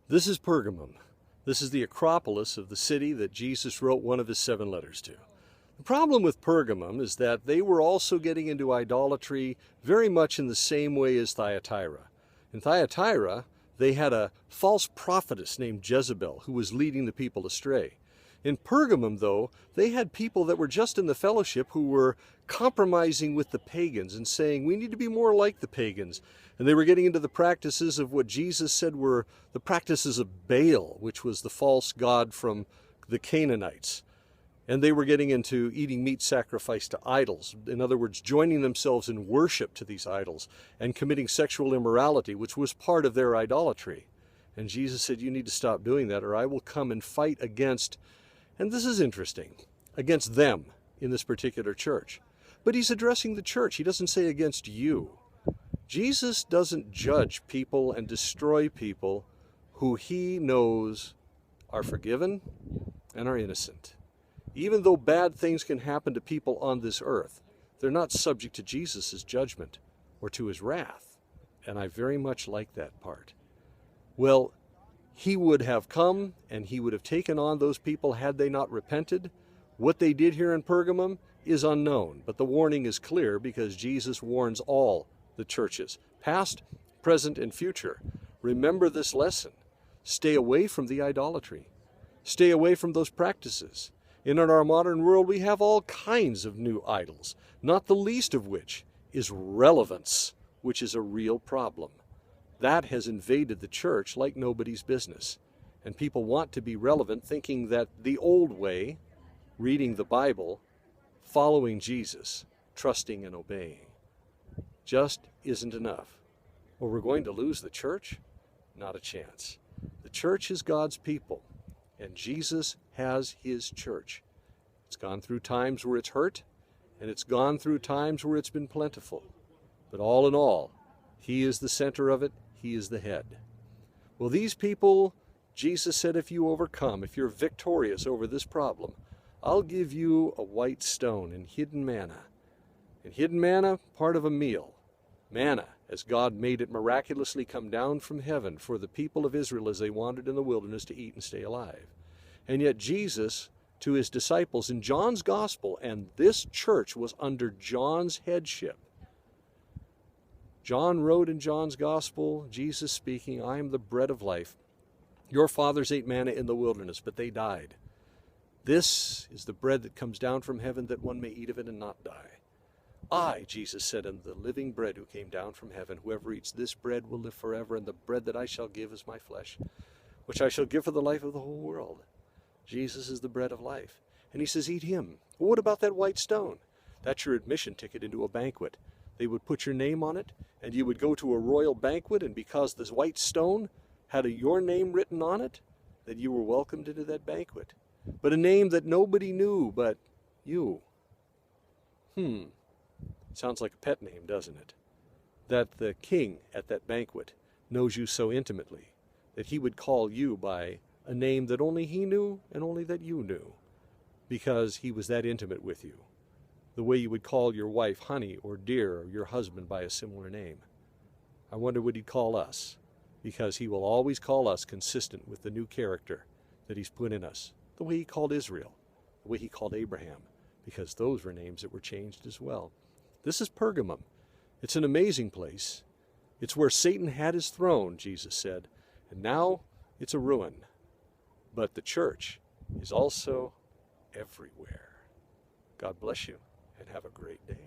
This is Pergamum. This is the Acropolis of the city that Jesus wrote one of his 7 letters to. The problem with Pergamum is that they were also getting into idolatry very much in the same way as Thyatira. In Thyatira, they had a false prophetess named Jezebel who was leading the people astray. In Pergamum, though, they had people that were just in the fellowship who were compromising with the pagans and saying, we need to be more like the pagans. And they were getting into the practices of what Jesus said were the practices of Baal, which was the false god from the Canaanites. And they were getting into eating meat sacrificed to idols. In other words, joining themselves in worship to these idols and committing sexual immorality, which was part of their idolatry. And Jesus said, you need to stop doing that, or I will come and fight against, and this is interesting, against them in this particular church. But he's addressing the church. He doesn't say against you. Jesus doesn't judge people and destroy people who he knows are forgiven and are innocent. Even though bad things can happen to people on this earth, they're not subject to Jesus' judgment or to his wrath. And I very much like that part. Well, he would have come and he would have taken on those people had they not repented. What they did here in Pergamum is unknown, but the warning is clear because Jesus warns all the churches, past, present, and future. Remember this lesson. Stay away from the idolatry. Stay away from those practices. In our modern world, we have all kinds of new idols, not the least of which is relevance, which is a real problem. That has invaded the church like nobody's business. And people want to be relevant, thinking that the old way, reading the Bible, following Jesus, trusting and obeying, just isn't enough. Well, we're going to lose the church? Not a chance. The church is God's people, and Jesus has his church. It's gone through times where it's hurt, and it's gone through times where it's been plentiful. But all in all, he is the center of it. He is the head. Well, these people, Jesus said, if you overcome, if you're victorious over this problem, I'll give you a white stone and hidden manna. And hidden manna, part of a meal. Manna, as God made it miraculously come down from heaven for the people of Israel as they wandered in the wilderness to eat and stay alive. And yet Jesus, to his disciples in John's gospel, and this church was under John's headship. John wrote in John's gospel, Jesus speaking, I am the bread of life. Your fathers ate manna in the wilderness, but they died. This is the bread that comes down from heaven, that one may eat of it and not die. I, Jesus said, am the living bread who came down from heaven. Whoever eats this bread will live forever, and the bread that I shall give is my flesh, which I shall give for the life of the whole world. Jesus is the bread of life. And he says, eat him. Well, what about that white stone? That's your admission ticket into a banquet. They would put your name on it, and you would go to a royal banquet, and because this white stone had your name written on it, then you were welcomed into that banquet. But a name that nobody knew but you. Sounds like a pet name, doesn't it? That the king at that banquet knows you so intimately that he would call you by a name that only he knew and only that you knew, because he was that intimate with you. The way you would call your wife honey or dear, or your husband by a similar name. I wonder what he'd call us, because he will always call us consistent with the new character that he's put in us. The way he called Israel, the way he called Abraham, because those were names that were changed as well. This is Pergamum. It's an amazing place. It's where Satan had his throne, Jesus said, and now it's a ruin. But the church is also everywhere. God bless you, and have a great day.